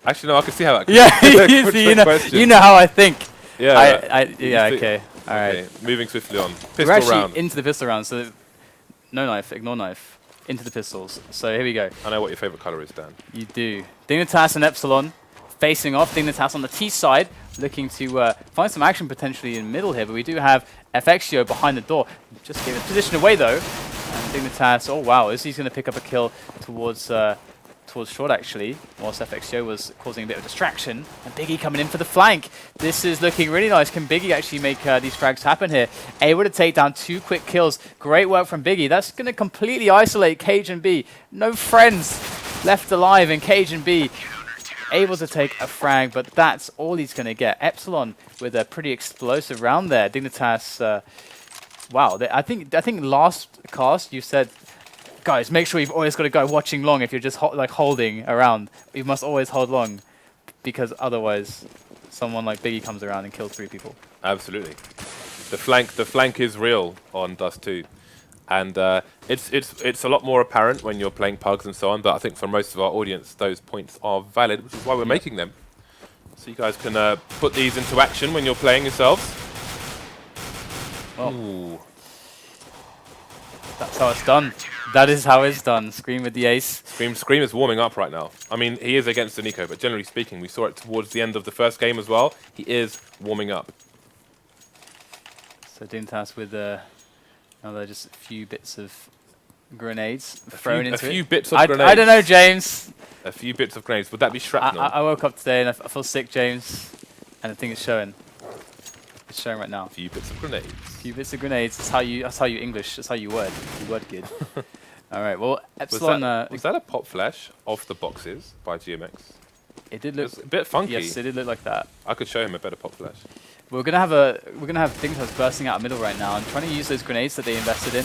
Actually, no, I can see how that. Yeah, you know how I think. Yeah. Yeah. Okay. All right. Okay, moving swiftly on. We're Pistol actually round. into the pistol round. So no knife, ignore knife. Into the pistols. So here we go. I know what your favorite color is, Dan. You do. Dignitas and Epsilon facing off. Dignitas on the T side, looking to find some action potentially in middle here, but we do have FXio behind the door. Just gave the position away though. And Dignitas, oh wow, is he's going to pick up a kill towards short actually, whilst FXio was causing a bit of distraction. And Biggie coming in for the flank. This is looking really nice. Can Biggie actually make these frags happen here? Able to take down 2 quick kills. Great work from Biggie. That's going to completely isolate Cage and B. No friends left alive in Cage and B. Able to take a frag, but that's all he's going to get. Epsilon with a pretty explosive round there. Dignitas, wow. I think last cast you said, guys, make sure you've always got to go watching long if you're just holding around. You must always hold long, because otherwise someone like Biggie comes around and kills 3 people. Absolutely. The flank is real on Dust 2. And it's a lot more apparent when you're playing pugs and so on, but I think for most of our audience those points are valid, which is why we're making them. So you guys can put these into action when you're playing yourselves. Oh. Ooh. That's how it's done. That is how it's done. Scream with the ace. Scream is warming up right now. I mean, he is against the Nico, but generally speaking, we saw it towards the end of the first game as well. He is warming up. So Dignitas with another just a few bits of grenades thrown into it. A few bits of grenades. I don't know, James. A few bits of grenades. Would that be shrapnel? I woke up today and I feel sick, James. And I think it's showing. It's showing right now. A few bits of grenades. A few bits of grenades. That's how you English. That's how you word. You word good. All right. Well, Epsilon. Was that a pop flash off the boxes by GMX? It did look a bit funky. Yes, it did look like that. I could show him a better pop flash. We're gonna have Dignitas bursting out of middle right now and trying to use those grenades that they invested in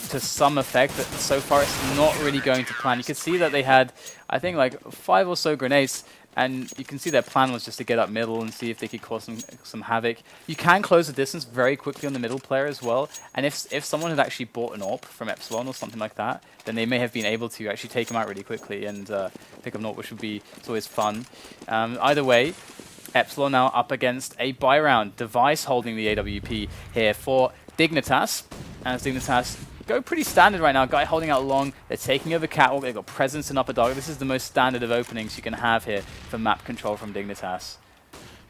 to some effect, but so far it's not really going to plan. You can see that they had, I think, like 5 or so grenades, and you can see their plan was just to get up middle and see if they could cause some havoc. You can close the distance very quickly on the middle player as well, and if someone had actually bought an AWP from Epsilon or something like that, then they may have been able to actually take him out really quickly and pick up an AWP, which would be, it's always fun. Either way, Epsilon now up against a buy round. Device holding the AWP here for Dignitas. As Dignitas go pretty standard right now. Guy holding out long. They're taking over Catwalk. They've got presence in upper dark. This is the most standard of openings you can have here for map control from Dignitas.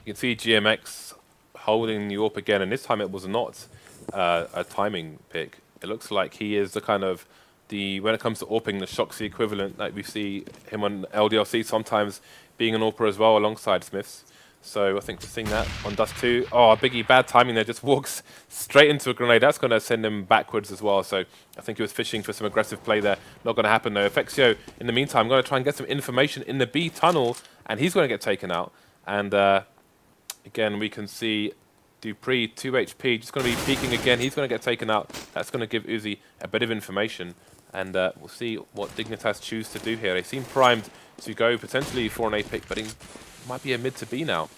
You can see GMX holding the AWP again, and this time it was not a timing pick. It looks like he is the kind of when it comes to AWPing, the Shoxy equivalent. Like we see him on LDLC sometimes being an AWPer as well alongside Smiths. So I think we're seeing that on Dust 2. Oh, Biggie, bad timing there. Just walks straight into a grenade. That's going to send him backwards as well. So I think he was fishing for some aggressive play there. Not going to happen though. Fexio, in the meantime, going to try and get some information in the B tunnel, and he's going to get taken out. And again, we can see Dupree, 2 HP, just going to be peeking again. He's going to get taken out. That's going to give Uzi a bit of information. And we'll see what Dignitas choose to do here. They seem primed to go potentially for an A pick, but he might be a mid to B now.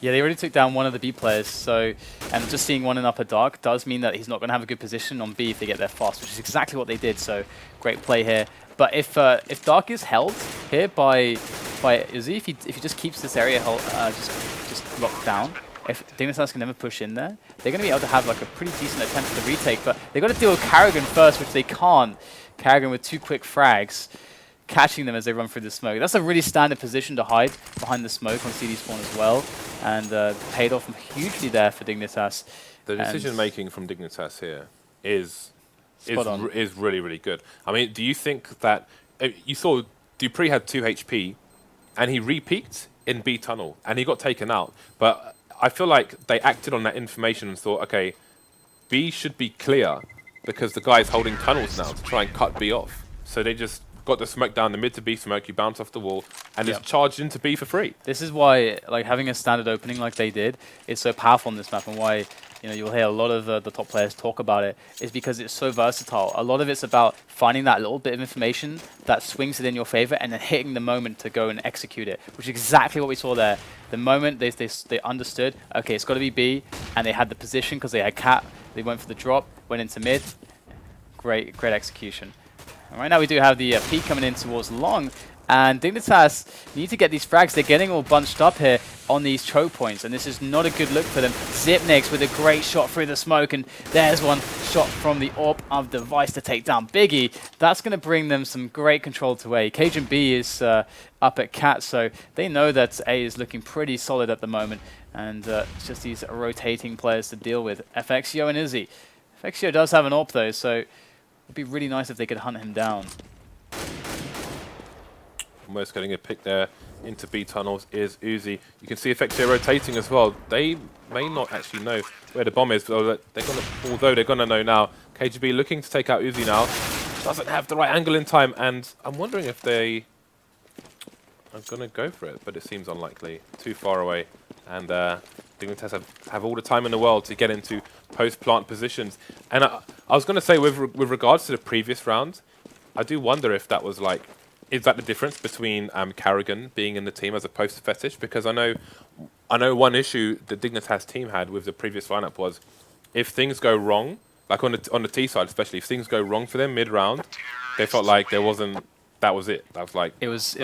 Yeah, they already took down one of the B players, so, and just seeing one in upper dark does mean that he's not going to have a good position on B if they get there fast, which is exactly what they did, so great play here. But if dark is held here by Uzi, if he just keeps this area just locked down, if Dignitas can never push in there, they're going to be able to have like a pretty decent attempt at the retake, but they've got to deal with Karrigan first, which they can't. Karrigan with 2 quick frags, catching them as they run through the smoke. That's a really standard position to hide behind the smoke on CD spawn as well, and paid off hugely there for Dignitas. The decision making from Dignitas here is really, really good. I mean, do you think that you saw Dupree had 2 HP and he re-peaked in B tunnel and he got taken out, but I feel like they acted on that information and thought, okay, B should be clear because the guy's holding tunnels now to try and cut B off. So they just got the smoke down the mid to B smoke, you bounce off the wall, and just charged into B for free. This is why, like, having a standard opening like they did is so powerful on this map, and why, you know, you'll hear a lot of the top players talk about it, is because it's so versatile. A lot of it's about finding that little bit of information that swings it in your favor and then hitting the moment to go and execute it, which is exactly what we saw there. The moment they understood, okay, it's got to be B, and they had the position because they had Cat, they went for the drop, went into mid. Great execution. And right now we do have the peak coming in towards long, And Dignitas need to get these frags. They're getting all bunched up here on these choke points, and this is not a good look for them. Zipnix with a great shot through the smoke, and there's one shot from the AWP of Device to take down Biggie. That's going to bring them some great control to A. Cajun B is up at Cat, so they know that A is looking pretty solid at the moment, and it's just these rotating players to deal with. FXio and Izzy. FXio does have an AWP though, so it'd be really nice if they could hunt him down. Almost getting a pick there into B tunnels is Uzi. You can see FXio rotating as well. They may not actually know where the bomb is, but although they're gonna know now. KGB looking to take out Uzi now. Doesn't have the right angle in time, and I'm wondering if they are gonna go for it, but it seems unlikely. Too far away, and Dignitas have all the time in the world to get into post-plant positions. And I was gonna say with regards to the previous round, I do wonder if that was like, is that the difference between Carrigan being in the team as opposed to Fetish? Because I know one issue the Dignitas team had with the previous lineup was if things go wrong, like on the T side especially, if things go wrong for them mid-round, they felt like there wasn't. That was it. That was like it was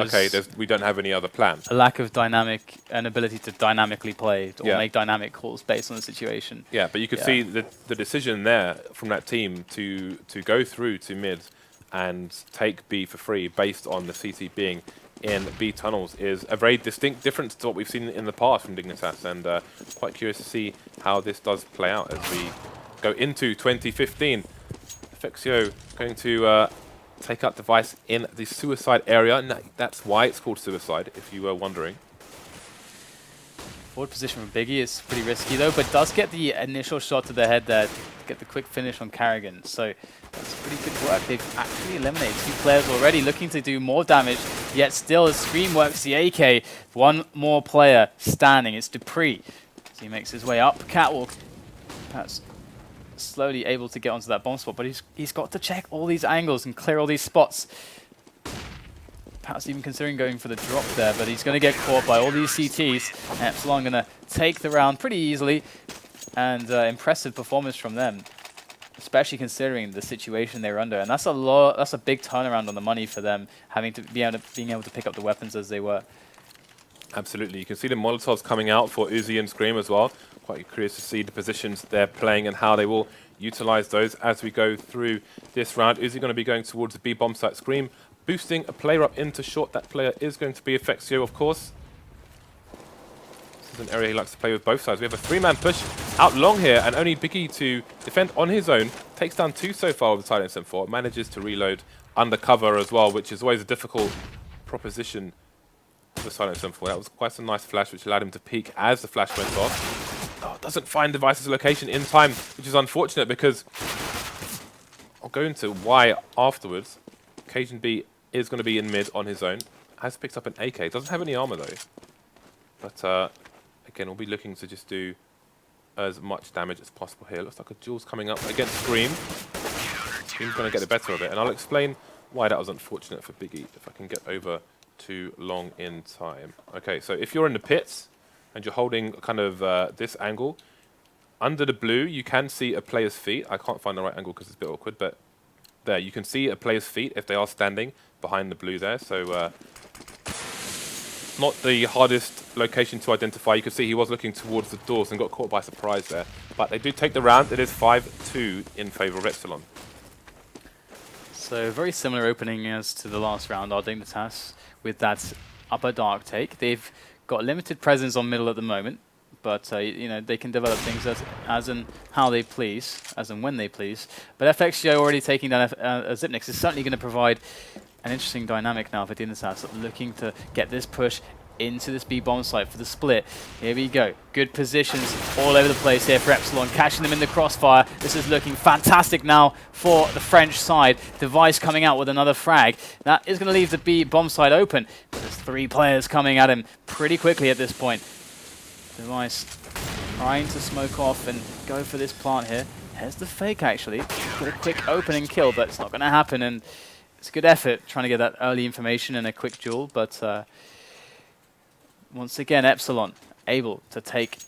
we don't have any other plan. A lack of an ability to dynamically play or make dynamic calls based on the situation. Yeah, but you could see the decision there from that team to go through to mid and take B for free based on the CT being in B tunnels is a very distinct difference to what we've seen in the past from Dignitas, and quite curious to see how this does play out as we go into 2015. FXio going to take out Device in the suicide area, and that's why it's called suicide, if you were wondering. Forward position from Biggie is pretty risky though, but does get the initial shot to the head there to get the quick finish on Carrigan. So that's pretty good work. They've actually eliminated 2 players already, looking to do more damage, yet still as Scream works the AK. One more player standing, it's Dupree. So he makes his way up Catwalk. Perhaps slowly able to get onto that bomb spot, but he's got to check all these angles and clear all these spots. Perhaps even considering going for the drop there, but he's going to get caught by all these CTs. Epsilon going to take the round pretty easily, and impressive performance from them, especially considering the situation they're under. And that's a big turnaround on the money for them, having to being able to pick up the weapons as they were. Absolutely, you can see the Molotovs coming out for Uzi and Scream as well. Quite curious to see the positions they're playing and how they will utilize those as we go through this round. Uzi going to be going towards the B bomb site. Scream boosting a player up into short. That player is going to be FXio, of course. This is an area he likes to play with both sides. We have a 3-man push out long here, and only Biggie to defend on his own. Takes down 2 so far with the Silence M4. Manages to reload undercover as well, which is always a difficult proposition for the Silence M4. That was quite a nice flash, which allowed him to peek as the flash went off. Oh, doesn't find Device's location in time, which is unfortunate because I'll go into why afterwards. Cajun B is going to be in mid on his own. Has picked up an AK. Doesn't have any armor though. But again, we'll be looking to just do as much damage as possible here. Looks like a duel's coming up against Scream. Scream's going to get the better of it, and I'll explain why that was unfortunate for Biggie if I can get over too long in time. Okay, so if you're in the pits and you're holding kind of this angle, under the blue you can see a player's feet. I can't find the right angle because it's a bit awkward, but there you can see a player's feet if they are standing behind the blue there. So not the hardest location to identify. You can see he was looking towards the doors and got caught by surprise there. But they do take the round. It is 5-2 in favor of Epsilon. So very similar opening as to the last round, our Dignitas, with that upper dark take. They've got limited presence on middle at the moment, but you know, they can develop things as and how they please, as and when they please. But FXGO already taking down Zipnix is certainly going to provide an interesting dynamic now for Dignitas, looking to get this push into this B bomb site for the split. Here we go. Good positions all over the place here for Epsilon, catching them in the crossfire. This is looking fantastic now for the French side. Device coming out with another frag. That is going to leave the B bomb site open, but there's 3 players coming at him pretty quickly at this point. Device trying to smoke off and go for this plant here. Here's the fake actually. Get a quick opening kill, but it's not going to happen, and it's a good effort trying to get that early information and a quick duel, but once again, Epsilon able to take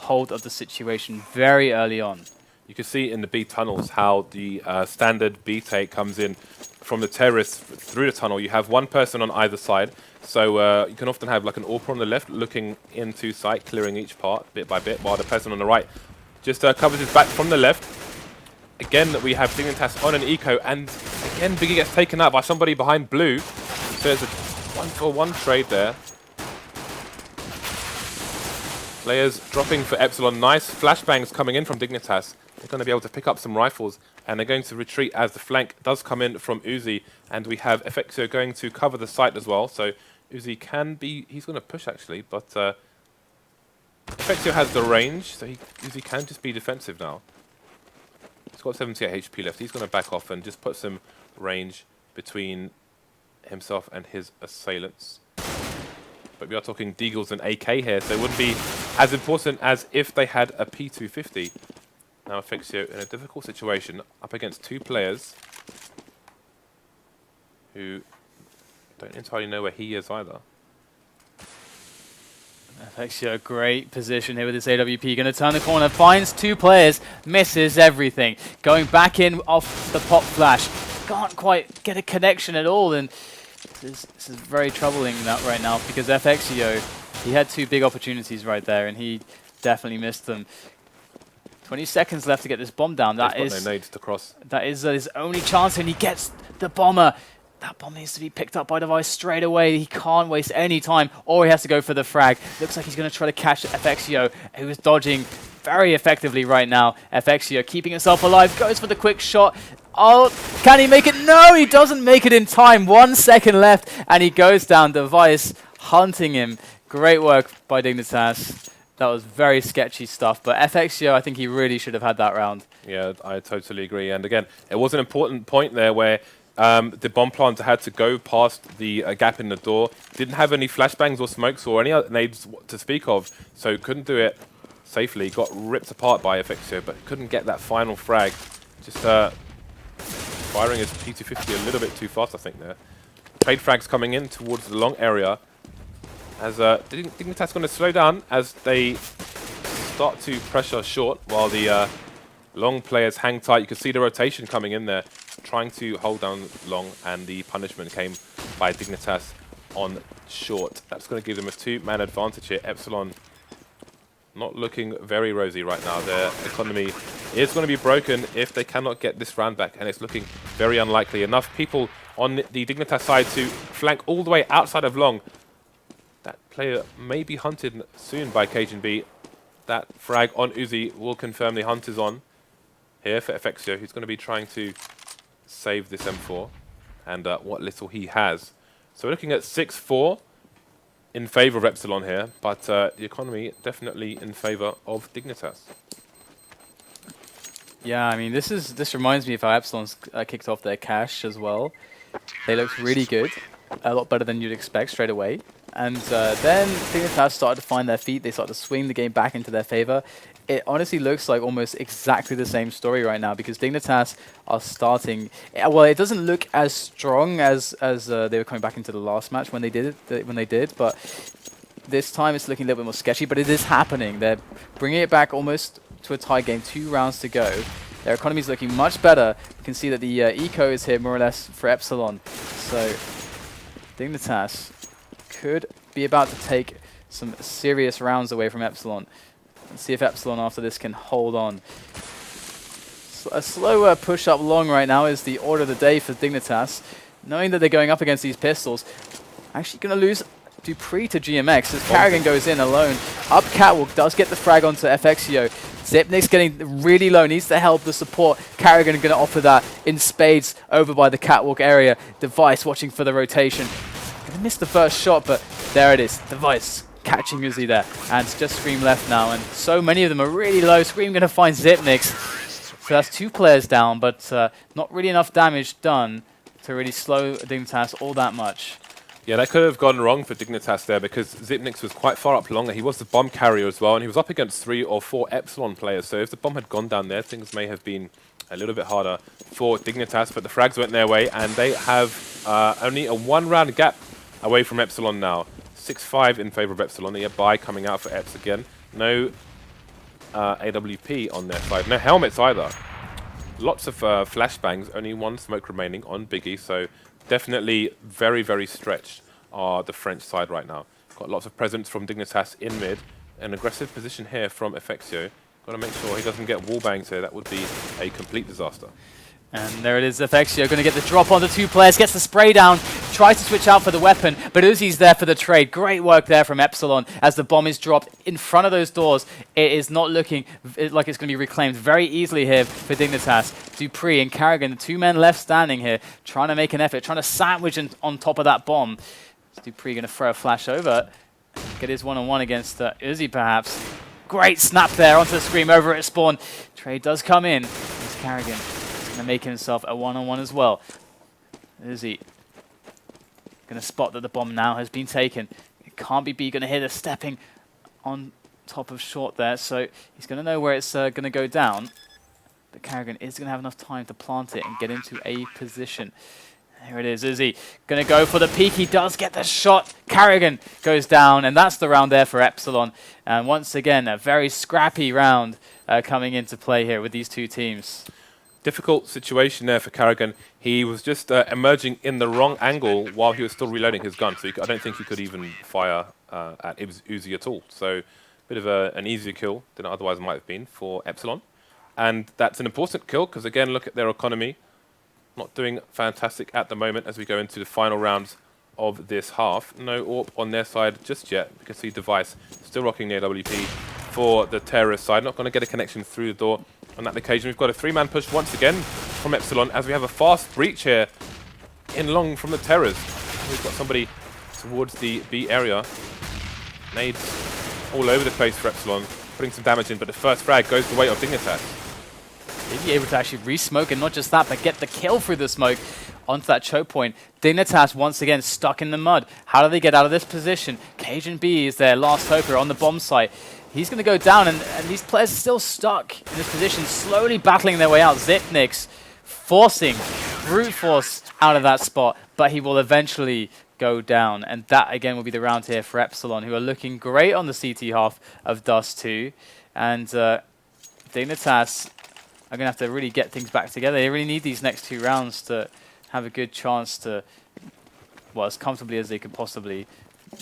hold of the situation very early on. You can see in the B tunnels how the standard B take comes in from the terrace through the tunnel, you have one person on either side. So you can often have like an AWPer on the left looking into sight, clearing each part bit by bit, while the person on the right just covers his back from the left. Again, we have Dignitas on an eco, and again, Biggie gets taken out by somebody behind blue. So there's a 1-for-1 trade there. Players dropping for Epsilon. Nice flashbangs coming in from Dignitas. They're going to be able to pick up some rifles, and they're going to retreat as the flank does come in from Uzi. And we have Effexio going to cover the site as well. So Uzi can be, he's going to push actually, but Effexio has the range, so Uzi can just be defensive now. He's got 78 HP left. He's going to back off and just put some range between himself and his assailants. But we are talking Deagles and AK here, so it wouldn't be as important as if they had a P250. Now Effexio in a difficult situation up against two players who don't entirely know where he is either. Effexio, great position here with this AWP. Going to turn the corner, finds two players, misses everything. Going back in off the pop flash. Can't quite get a connection at all, and this is very troubling right now because Effexio, he had two big opportunities right there, and he definitely missed them. 20 seconds left to get this bomb down. That is no nades to cross. That is his only chance, and he gets the bomber. That bomb needs to be picked up by Device straight away. He can't waste any time, or he has to go for the frag. Looks like he's going to try to catch Effexio, who is dodging very effectively right now. Effexio keeping himself alive, goes for the quick shot. Oh, can he make it? No, he doesn't make it in time. 1 second left, and he goes down. Device hunting him. Great work by Dignitas. That was very sketchy stuff, but Effexio, I think he really should have had that round. Yeah, I totally agree. And again, it was an important point there where the bomb planter had to go past the gap in the door. Didn't have any flashbangs or smokes or any other nades to speak of, so couldn't do it safely. Got ripped apart by Effexio, but couldn't get that final frag. Just firing his P250 a little bit too fast, I think, there. Trade frags coming in towards the long area. As Dignitas going to slow down as they start to pressure short while the long players hang tight. You can see the rotation coming in there, trying to hold down long, and the punishment came by Dignitas on short. That's going to give them a two-man advantage here. Epsilon not looking very rosy right now. Their economy is going to be broken if they cannot get this round back, and it's looking very unlikely. Enough people on the Dignitas side to flank all the way outside of long. That player may be hunted soon by Cajun B. That frag on Uzi will confirm the hunt is on here for Effexio, who's going to be trying to save this M4 and what little he has. So we're looking at 6-4 in favor of Epsilon here, but the economy definitely in favor of Dignitas. Yeah, I mean, this reminds me of how Epsilon's kicked off their cash as well. They looked really good, a lot better than you'd expect straight away. And then Dignitas started to find their feet. They started to swing the game back into their favor. It honestly looks like almost exactly the same story right now because Dignitas are starting. Well, it doesn't look as strong as they were coming back into the last match when they did it. But this time it's looking a little bit more sketchy. But it is happening. They're bringing it back almost to a tie game. 2 rounds to go. Their economy is looking much better. You can see that the eco is here more or less for Epsilon. So Dignitas could be about to take some serious rounds away from Epsilon. Let's see if Epsilon after this can hold on. A slower push up long right now is the order of the day for Dignitas. Knowing that they're going up against these pistols, actually going to lose Dupree to GMX as Carrigan goes in alone. Up Catwalk does get the frag onto Effexio. Zipnik's getting really low, needs the help, the support. Carrigan going to offer that in spades over by the Catwalk area. Device watching for the rotation. Gonna miss the first shot, but there it is. Device catching Uzi there. And it's just Scream left now, and so many of them are really low. Scream gonna find Zipniks. So that's 2 players down, but not really enough damage done to really slow Dignitas all that much. Yeah, that could have gone wrong for Dignitas there because Zipniks was quite far up longer. He was the bomb carrier as well, and he was up against 3 or 4 Epsilon players. So if the bomb had gone down there, things may have been a little bit harder for Dignitas, but the frags went their way, and they have only a 1-round gap away from Epsilon now. 6-5 in favor of Epsilon. A buy coming out for Eps again. No AWP on their side. No helmets either. Lots of flashbangs, only one smoke remaining on Biggie, so definitely very, very stretched are the French side right now. Got lots of presence from Dignitas in mid. An aggressive position here from Efexio. Got to make sure he doesn't get wall bangs here. That would be a complete disaster. And there it is, Efexio going to get the drop on the two players, gets the spray down, tries to switch out for the weapon, but Uzi's there for the trade. Great work there from Epsilon as the bomb is dropped in front of those doors. It is not looking like it's going to be reclaimed very easily here for Dignitas. Dupree and Carrigan, the two men left standing here, trying to make an effort, trying to sandwich on top of that bomb. Dupree going to throw a flash over, get his one-on-one against Uzi perhaps. Great snap there onto the screen over at spawn. Trade does come in. Here's Carrigan. Going to make himself a one-on-one as well. Uzi going to spot that the bomb now has been taken. It can't be B. Going to hit a stepping on top of short there, so he's going to know where it's going to go down. But Carrigan is going to have enough time to plant it and get into a position. Here it is, Uzi going to go for the peek. He does get the shot. Carrigan goes down, and that's the round there for Epsilon. And once again, a very scrappy round coming into play here with these two teams. Difficult situation there for Carrigan. He was just emerging in the wrong angle while he was still reloading his gun, so I don't think he could even fire at Uzi at all. So a bit of an easier kill than it otherwise might have been for Epsilon. And that's an important kill because, again, look at their economy. Not doing fantastic at the moment as we go into the final rounds of this half. No AWP on their side just yet. You can see Device still rocking the AWP for the terrorist side. Not going to get a connection through the door on that occasion. We've got a three-man push once again from Epsilon as we have a fast breach here in long from the terrors. We've got somebody towards the B area. Nades all over the place for Epsilon, putting some damage in, but the first frag goes the way of Dignitas. He'd be able to actually re-smoke, and not just that, but get the kill through the smoke onto that choke point. Dignitas once again stuck in the mud. How do they get out of this position? Cajun B is their last hope here on the bomb site. He's going to go down, and these players are still stuck in this position, slowly battling their way out. Zipnix forcing, brute force out of that spot, but he will eventually go down. And that, again, will be the round here for Epsilon, who are looking great on the CT half of Dust 2. And Dignitas are going to have to really get things back together. They really need these next two rounds to have a good chance to, well, as comfortably as they could possibly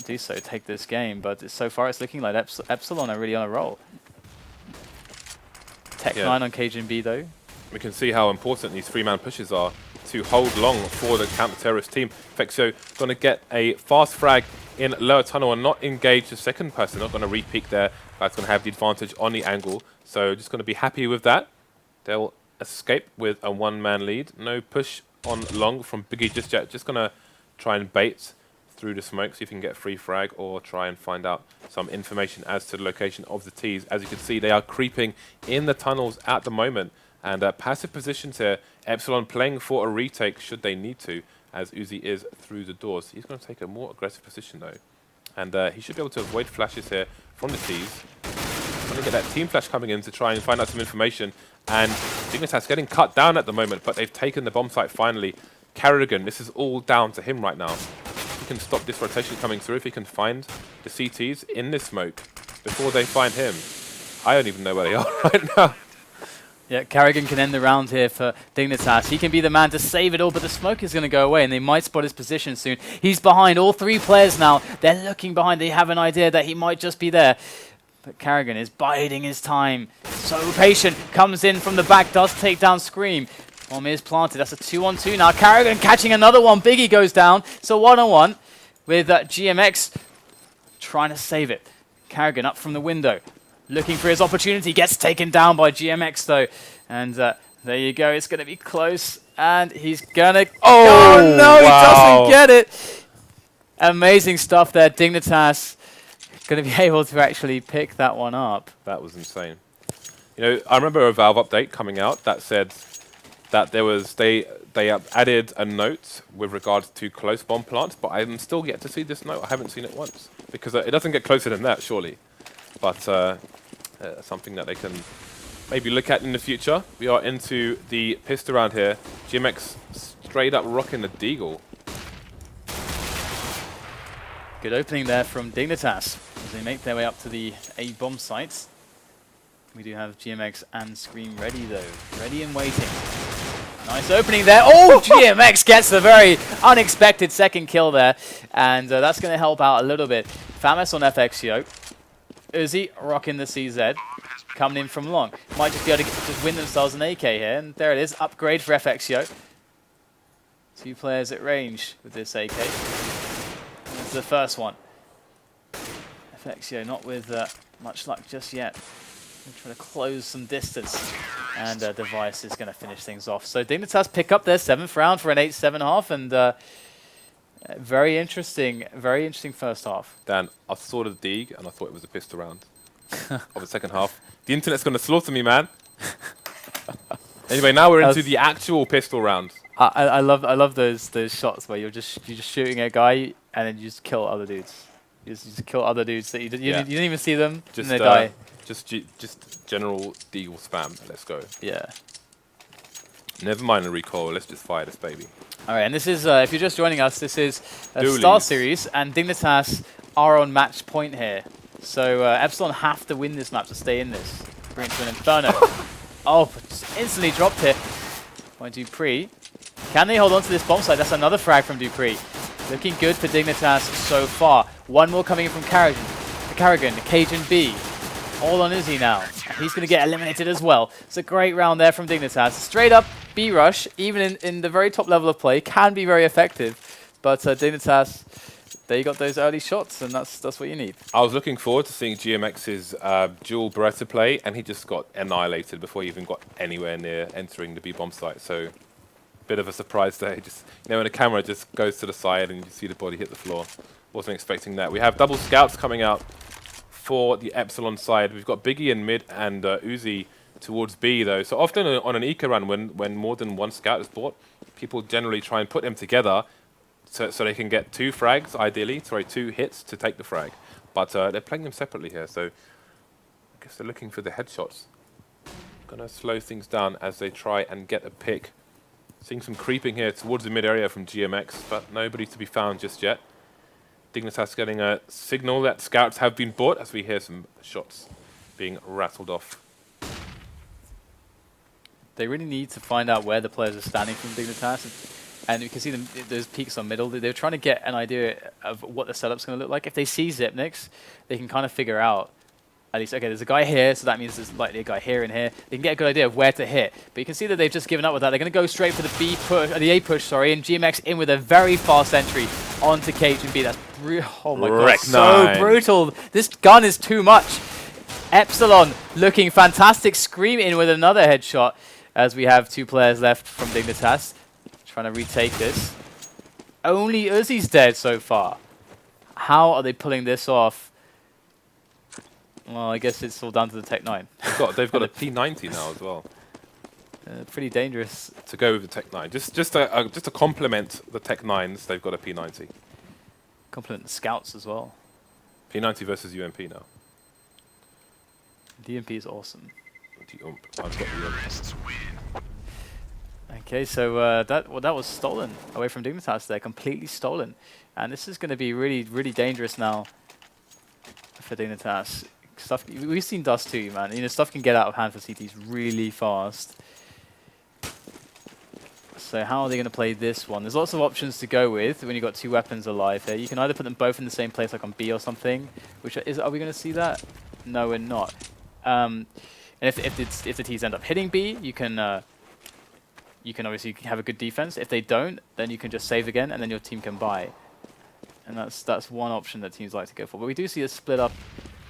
do so, take this game. But so far it's looking like Epsilon are really on a roll. Tech 9 on Cajun B though. We can see how important these three-man pushes are to hold long for the counter-terrorist team. Fexio going to get a fast frag in lower tunnel and not engage the second person. Not going to re-peek there. That's going to have the advantage on the angle. So just going to be happy with that. They'll escape with a one-man lead. No push on long from Biggie just yet. Just going to try and bait through the smoke, see if he can get a free frag or try and find out some information as to the location of the T's. As you can see, they are creeping in the tunnels at the moment. And passive positions here. Epsilon playing for a retake should they need to, as Uzi is through the doors. He's going to take a more aggressive position though. And he should be able to avoid flashes here from the T's. Going to get that team flash coming in to try and find out some information. And Dignitas getting cut down at the moment, but they've taken the bomb site finally. Carrigan, this is all down to him right now. If he can stop this rotation coming through, if he can find the CTs in this smoke before they find him. I don't even know where they are right now. Yeah, Carrigan can end the round here for Dignitas. He can be the man to save it all, but the smoke is going to go away, and they might spot his position soon. He's behind all three players now. They're looking behind. They have an idea that he might just be there. But Carrigan is biding his time. So patient. Comes in from the back. Does take down Scream. Bomb is planted. That's a 2-on-2 now. Carrigan catching another one. Biggie goes down. So 1-on-1 with GMX trying to save it. Carrigan up from the window. Looking for his opportunity. Gets taken down by GMX though. And there you go. It's going to be close. And he's going to... Oh, no, wow. He doesn't get it. Amazing stuff there. Dignitas going to be able to actually pick that one up. That was insane. You know, I remember a Valve update coming out that said that there was they added a note with regards to close bomb plants, but I'm still yet to see this note. I haven't seen it once because it doesn't get closer than that, surely. But something that they can maybe look at in the future. We are into the pistol round here. GMX straight up rocking the Deagle. Good opening there from Dignitas as they make their way up to the A bomb sites. We do have GMX and Scream ready though. Ready and waiting. Nice opening there. Oh, GMX gets the very unexpected second kill there. And that's going to help out a little bit. Famis on FXio. Uzi rocking the CZ. Coming in from long. Might just be able to just win themselves an AK here. And there it is. Upgrade for FXio. 2 players at range with this AK. That's the first one. FXio not with much luck just yet. Trying to close some distance, and Device is going to finish things off. So Dignitas pick up their 7th round for an 8-7 half, and very interesting first half. Dan, I saw the dig and I thought it was a pistol round of the second half. The internet's going to slaughter me, man. Anyway, now we're into the actual pistol round. I love those shots where you're just shooting at a guy and then you just kill other dudes. You just kill other dudes that you didn't even see them, and they die. Just general deagle spam. Let's go. Yeah. Never mind the recoil. Let's just fire this baby. All right, and this is if you're just joining us, this is a Star Series, and Dignitas are on match point here. So Epsilon have to win this map to stay in this. Bring it to an Inferno. Oh, just instantly dropped here by Dupree. Can they hold on to this bomb site? That's another frag from Dupree. Looking good for Dignitas so far. One more coming in from Carrigan, Cajun B. All on Uzi now. And he's going to get eliminated as well. It's a great round there from Dignitas. Straight up B rush, even in the very top level of play, can be very effective. But Dignitas, they got those early shots, and that's what you need. I was looking forward to seeing GMX's dual Beretta play, and he just got annihilated before he even got anywhere near entering the B bomb site. So, bit of a surprise there. Just, when the camera just goes to the side and you see the body hit the floor. Wasn't expecting that. We have double scouts coming out for the Epsilon side. We've got Biggie in mid and Uzi towards B though. So often on an eco run, when more than one scout is bought, people generally try and put them together so they can get 2 frags, ideally, 2 hits to take the frag. But they're playing them separately here, so I guess they're looking for the headshots. Gonna slow things down as they try and get a pick. Seeing some creeping here towards the mid area from GMX, but nobody to be found just yet. Dignitas getting a signal that scouts have been bought as we hear some shots being rattled off. They really need to find out where the players are standing from Dignitas. And you can see them, those peaks on middle. They're trying to get an idea of what the setup's going to look like. If they see Zipnix, they can kind of figure out, at least, okay, there's a guy here, so that means there's likely a guy here and here. They can get a good idea of where to hit. But you can see that they've just given up with that. They're going to go straight for the B push, the A push, sorry, and GMX in with a very fast entry onto Cajun B. That's oh my god, so brutal. This gun is too much. Epsilon looking fantastic. Scream in with another headshot as we have 2 players left from Dignitas. Trying to retake this. Only Uzi's dead so far. How are they pulling this off? Well, I guess it's all down to the Tech 9. They've got a P90 now as well. Pretty dangerous. To go with the Tech 9. Just to complement the Tech 9s, they've got a P90. Compliment the scouts as well. P90 versus UMP now. DMP is awesome. I've got the Okay, so that was stolen away from Dignitas there, completely stolen. And this is going to be really, really dangerous now for Dignitas. Stuff, we've seen Dust too, man. Stuff can get out of hand for CTs really fast. So how are they going to play this one? There's lots of options to go with when you've got 2 weapons alive here. You can either put them both in the same place, like on B or something. Which are we going to see that? No, we're not. And if the T's end up hitting B, you can obviously have a good defense. If they don't, then you can just save again, and then your team can buy. And that's one option that teams like to go for. But we do see a split up.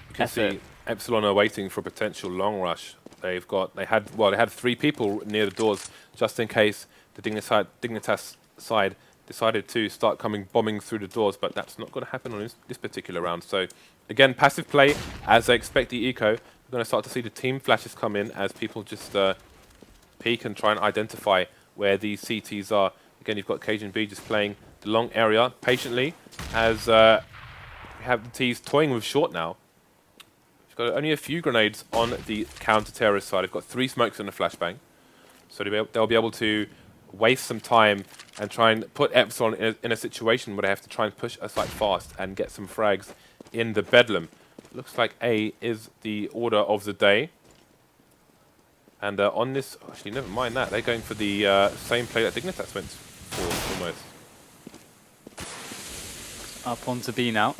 You can see Epsilon are waiting for a potential long rush. They had 3 people near the doors just in case the Dignitas side decided to start bombing through the doors, but that's not going to happen on this particular round. So again, passive play as they expect the eco. We're going to start to see the team flashes come in as people just peek and try and identify where these CTs are. Again, you've got Cajun B just playing the long area patiently as we have the T's toying with short now. We've got only a few grenades on the counter-terrorist side. They've got 3 smokes and a flashbang. So they'll be able to waste some time and try and put Epsilon in a situation where they have to try and push a site fast and get some frags in the bedlam. Looks like A is the order of the day. And on this, actually, never mind that. They're going for the same play that Dignitas went for, almost. Up onto B now.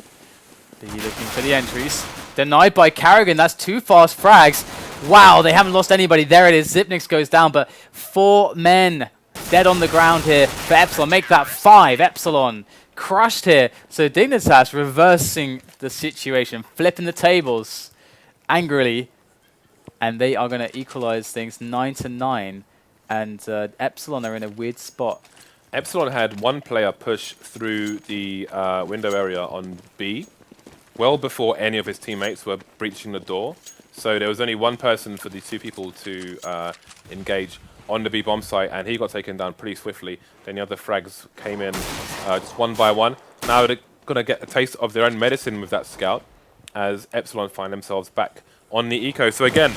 B looking for the entries. Denied by Carrigan. That's 2 fast frags. Wow, they haven't lost anybody. There it is. Zipnix goes down, but 4 men dead on the ground here for Epsilon. Make that 5. Epsilon crushed here. So Dignitas reversing the situation, flipping the tables angrily. And they are going to equalize things 9-9. And Epsilon are in a weird spot. Epsilon had one player push through the window area on B, well before any of his teammates were breaching the door. So there was only one person for these 2 people to engage on the B bomb site, and he got taken down pretty swiftly. Then the other frags came in just one by one. Now they're going to get a taste of their own medicine with that scout, as Epsilon find themselves back on the eco. So again,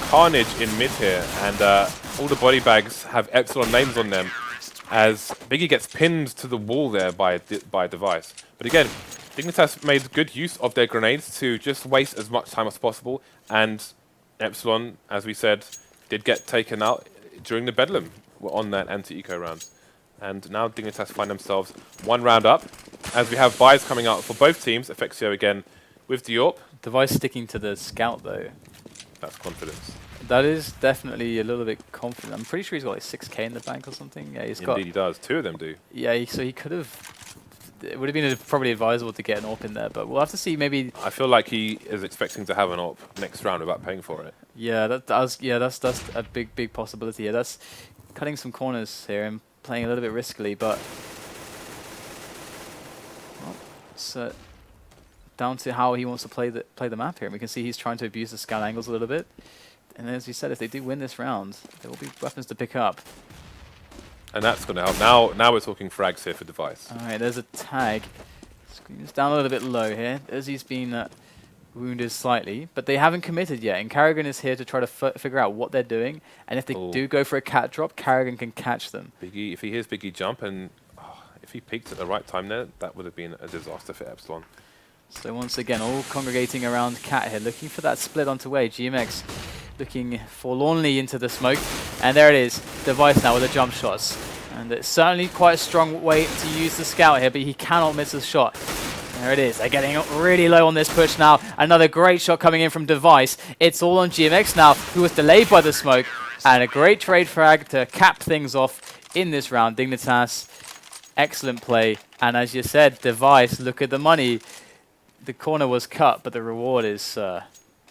carnage in mid here, and all the body bags have Epsilon names on them, as Biggie gets pinned to the wall there by Device. But again, Dignitas made good use of their grenades to just waste as much time as possible, and Epsilon, as we said, did get taken out during the Bedlam on that anti-eco round. And now Dignitas find themselves 1 round up, as we have buys coming out for both teams. Effexio again with the AWP. Device sticking to the scout, though. That's confidence. That is definitely a little bit confident. I'm pretty sure he's got like 6k in the bank or something. Yeah, he's got. Indeed he does. 2 of them do. Yeah, so he could have. It would have been probably advisable to get an AWP in there, but we'll have to see. Maybe. I feel like he is expecting to have an AWP next round without paying for it. Yeah, that's a big possibility here. That's cutting some corners here and playing a little bit riskily, but well, it's down to how he wants to play the map here. And we can see he's trying to abuse the scout angles a little bit. And as you said, if they do win this round, there will be weapons to pick up. And that's going to help. Now we're talking frags here for Device. All right, there's a tag. Screen's down a little bit low here, as he's been wounded slightly. But they haven't committed yet, and Carrigan is here to try to figure out what they're doing. And if they do go for a cat drop, Carrigan can catch them. Biggie, if he hears Biggie jump, and if he peeked at the right time there, that would have been a disaster for Epsilon. So once again, all congregating around Cat here, looking for that split onto way. GMX looking forlornly into the smoke. And there it is, Device now with the jump shots. And it's certainly quite a strong way to use the scout here, but he cannot miss a shot. There it is, they're getting really low on this push now. Another great shot coming in from Device. It's all on GMX now, who was delayed by the smoke. And a great trade frag to cap things off in this round. Dignitas, excellent play. And as you said, Device, look at the money. The corner was cut, but the reward is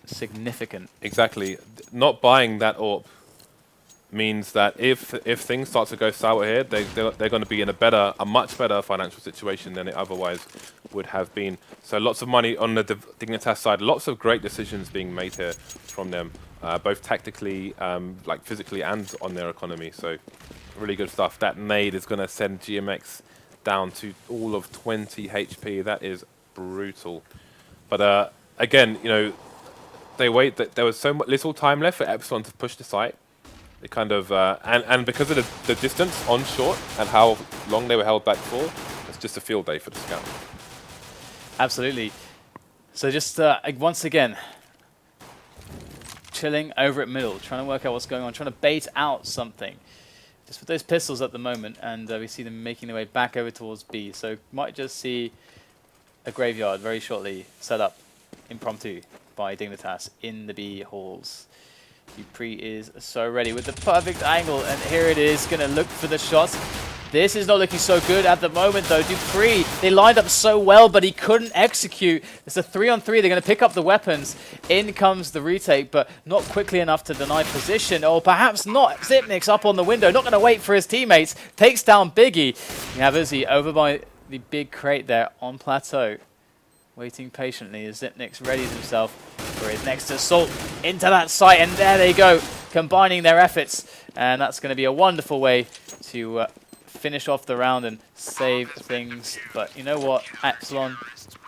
significant. Exactly. Not buying that AWP means that if things start to go sour here, they're going to be in a much better financial situation than it otherwise would have been. So lots of money on the Dignitas side, lots of great decisions being made here from them, both tactically, like physically, and on their economy. So really good stuff. That nade is going to send GMX down to all of 20 HP. That is brutal. But again, you know, they wait. That there was so little time left for Epsilon to push the site. They kind of and because of the distance on short and how long they were held back for, it's just a field day for the scout. Absolutely. So just once again, chilling over at middle, trying to work out what's going on, trying to bait out something. Just with those pistols at the moment, and we see them making their way back over towards B. So might just see a graveyard very shortly set up impromptu by Dignitas in the B halls. Dupree is so ready with the perfect angle, and here it is, going to look for the shots. This is not looking so good at the moment, though. Dupree, they lined up so well, but he couldn't execute. It's a 3-on-3. They're going to pick up the weapons. In comes the retake, but not quickly enough to deny position. Or perhaps not. Zipnix up on the window, not going to wait for his teammates. Takes down Biggie. You have Uzi over by the big crate there on plateau, waiting patiently as Zipnix readies himself for his next assault into that site. And there they go, combining their efforts. And that's going to be a wonderful way to finish off the round and save things. But you know what, Epsilon,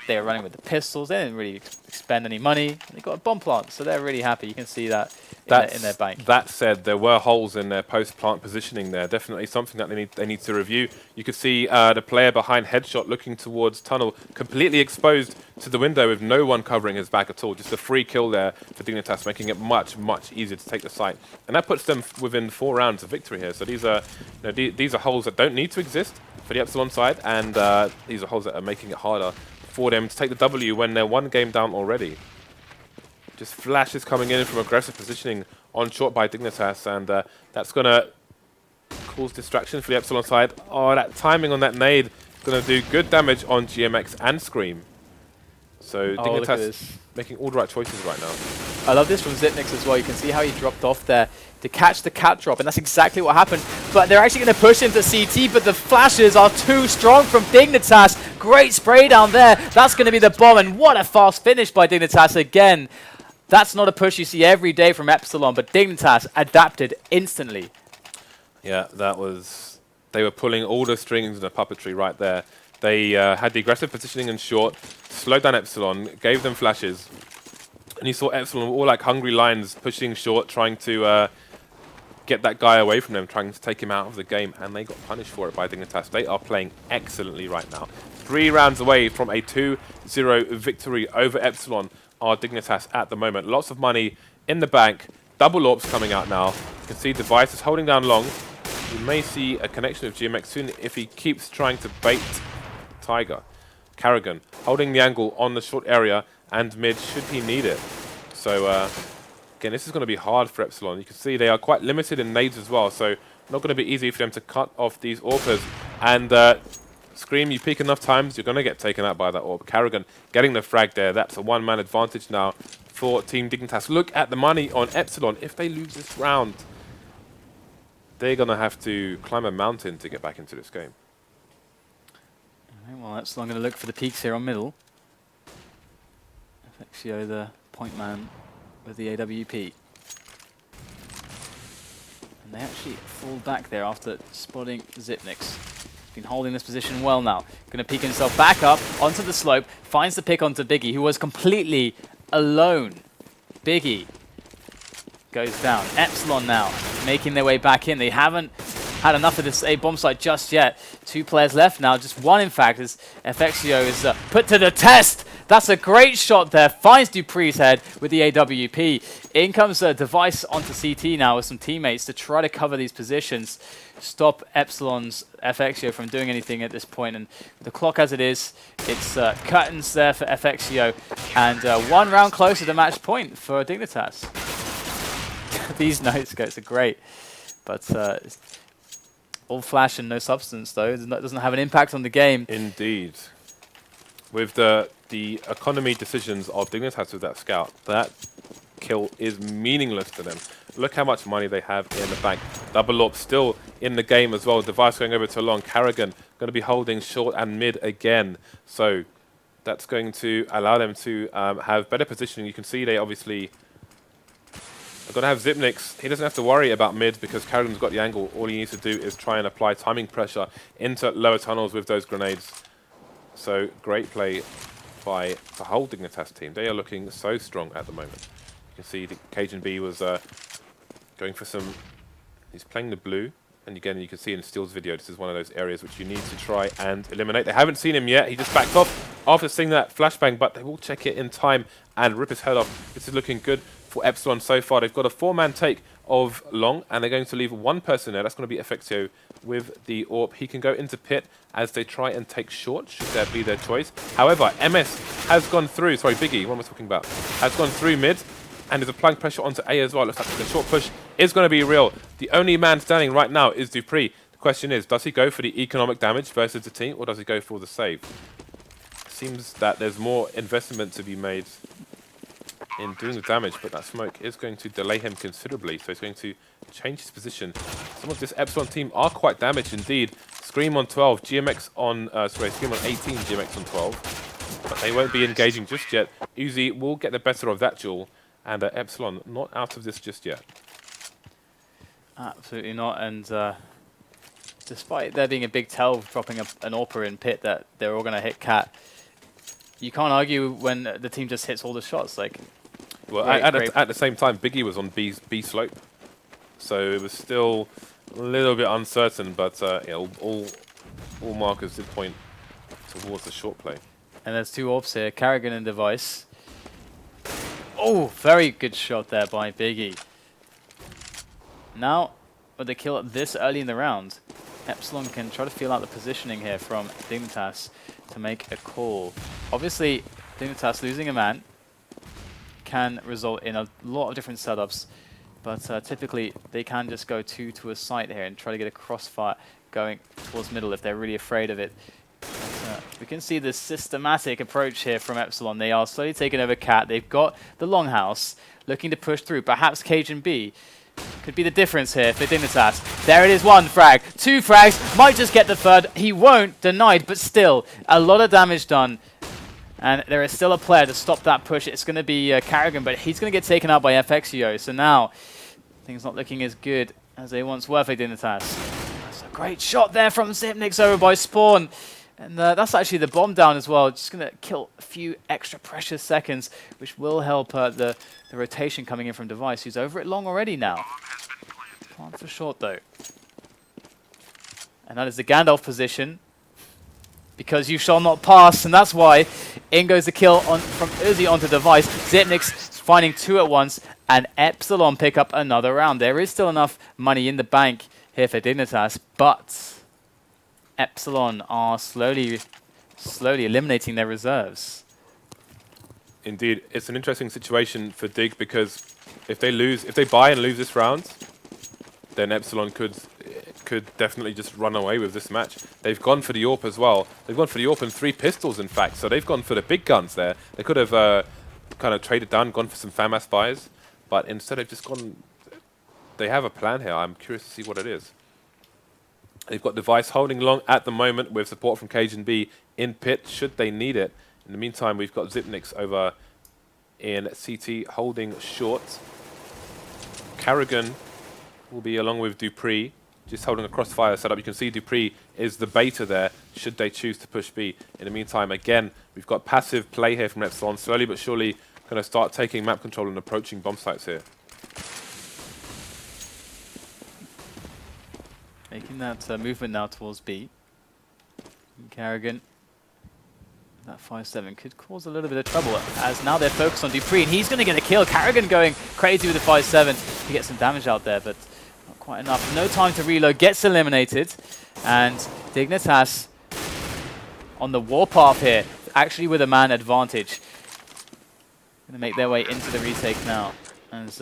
they were running with the pistols. They didn't really expend any money. They got a bomb plant, so they're really happy. You can see that in their bank. That said, there were holes in their post-plant positioning there. Definitely something that they need to review. You could see the player behind Headshot looking towards tunnel, completely exposed to the window with no one covering his back at all. Just a free kill there for Dignitas, making it much, much easier to take the site. And that puts them within 4 rounds of victory here. So these are, these are holes that don't need to exist for the Epsilon side, and these are holes that are making it harder for them to take the W when they're 1 game down already. Just flashes coming in from aggressive positioning on short by Dignitas, and that's going to cause distraction for the Epsilon side. Oh, that timing on that nade is going to do good damage on GMX and Scream. So Dignitas making all the right choices right now. I love this from Zipnix as well. You can see how he dropped off there to catch the cat drop, and that's exactly what happened. But they're actually going to push into CT, but the flashes are too strong from Dignitas. Great spray down there. That's going to be the bomb, and what a fast finish by Dignitas again. That's not a push you see every day from Epsilon, but Dignitas adapted instantly. Yeah, that was... They were pulling all the strings in the puppetry right there. They had the aggressive positioning in short, slowed down Epsilon, gave them flashes. And you saw Epsilon all like hungry lions pushing short, trying to get that guy away from them, trying to take him out of the game. And they got punished for it by Dignitas. They are playing excellently right now. 3 rounds away from a 2-0 victory over Epsilon are Dignitas at the moment. Lots of money in the bank. Double AWPs coming out now. You can see Device is holding down long. You may see a connection with GMX soon if he keeps trying to bait Tiger. Carrigan holding the angle on the short area and mid should he need it. So again, this is going to be hard for Epsilon. You can see they are quite limited in nades as well, so not going to be easy for them to cut off these AWPers. And Scream, you peek enough times, you're going to get taken out by that AWP. Carrigan getting the frag there. That's a 1-man advantage now for Team Dignitas. Look at the money on Epsilon. If they lose this round, they're going to have to climb a mountain to get back into this game. Okay, well, Epsilon going to look for the peaks here on middle. Faceit, the point man with the AWP. And they actually fall back there after spotting Zipnix. Been holding this position well now. Going to peek himself back up onto the slope. Finds the pick onto Biggie, who was completely alone. Biggie goes down. Epsilon now making their way back in. They haven't had enough of this A bomb site just yet. 2 players left now. Just 1, in fact, as Faceit is put to the test. That's a great shot there. Finds Dupree's head with the AWP. In comes Device onto CT now with some teammates to try to cover these positions. Stop Epsilon's Faceit from doing anything at this point. And the clock as it is, it's curtains there for Faceit. And 1 round closer to match point for Dignitas. These night scopes are great. But all flash and no substance, though. It doesn't have an impact on the game. Indeed. With the economy decisions of Dignitas with that scout, that kill is meaningless to them. Look how much money they have in the bank. Double AWP still in the game as well. Device going over to long. Carrigan going to be holding short and mid again. So that's going to allow them to have better positioning. You can see they obviously are going to have Zipnix. He doesn't have to worry about mid because Carrigan's got the angle. All he needs to do is try and apply timing pressure into lower tunnels with those grenades. So great play by the whole Dignitas team. They are looking so strong at the moment. You can see the Cajun B was going for some... He's playing the blue. And again, you can see in Steel's video, this is one of those areas which you need to try and eliminate. They haven't seen him yet. He just backed off after seeing that flashbang, but they will check it in time and rip his head off. This is looking good for Epsilon so far. They've got a 4-man take of long, and they're going to leave 1 person there. That's going to be Faceit with the AWP. He can go into pit as they try and take short, should that be their choice. However, MS has gone through, sorry, Biggie, what am I talking about? Has gone through mid, and there's applying pressure onto A as well. Looks like the short push is going to be real. The only man standing right now is Dupree. The question is, does he go for the economic damage versus the team, or does he go for the save? Seems that there's more investment to be made in doing the damage, but that smoke is going to delay him considerably, so he's going to change his position. Some of this Epsilon team are quite damaged indeed. Scream on 12, GMX on, Scream on 18, GMX on 12. But they won't be engaging just yet. Uzi will get the better of that duel, and Epsilon not out of this just yet. Absolutely not, and despite there being a big tell dropping an AWPer in pit that they're all going to hit cat, you can't argue when the team just hits all the shots. Like, Well, Great, at the same time, Biggie was on B slope, so it was still a little bit uncertain. But yeah, all markers did point towards the short play. And there's two orbs here, Carrigan and Device. Oh, very good shot there by Biggie. Now, with the kill this early in the round, Epsilon can try to feel out the positioning here from Dignitas to make a call. Obviously, Dignitas losing a man can result in a lot of different setups, but typically they can just go two to a site here and try to get a crossfire going towards middle if they're really afraid of it. But, we can see the systematic approach here from Epsilon. They are slowly taking over Cat. They've got the Longhouse looking to push through. Perhaps Cajun B could be the difference here for Dignitas. There it is, one frag, two frags, might just get the third. He won't, denied, but still, a lot of damage done. And there is still a player to stop that push. It's going to be Carrigan, but he's going to get taken out by FXEO. So now, things not looking as good as they once were for Dignitas. That's a great shot there from Zipnix over by Spawn. And that's actually the bomb down as well. Just going to kill a few extra precious seconds, which will help the rotation coming in from Device, who's over it long already now. Plant for short, though. And that is the Gandalf position. Because you shall not pass, and that's why in goes the kill from Uzi onto Device. Zipnix finding two at once, and Epsilon pick up another round. There is still enough money in the bank here for Dignitas, but Epsilon are slowly eliminating their reserves. Indeed, it's an interesting situation for Dig because if they buy and lose this round, then Epsilon could definitely just run away with this match. They've gone for the AWP as well. They've gone for the AWP and 3 pistols, in fact. So they've gone for the big guns there. They could have kind of traded down, gone for some FAMAS buys, but instead they've just gone. They have a plan here. I'm curious to see what it is. They've got Device holding long at the moment with support from Cajun B in pit, should they need it. In the meantime, we've got Zipnix over in CT holding short. Carrigan will be along with Dupree, just holding a crossfire setup. You can see Dupree is the beta there, should they choose to push B. In the meantime, again, we've got passive play here from Epsilon, slowly but surely going to start taking map control and approaching bomb sites here. Making that movement now towards B. And Carrigan, that 5-7 could cause a little bit of trouble, as now they're focused on Dupree, and he's going to get a kill. Carrigan going crazy with the 5-7 to get some damage out there, but not quite enough. No time to reload, gets eliminated, and Dignitas on the warpath here, actually with a man advantage. Going to make their way into the retake now, as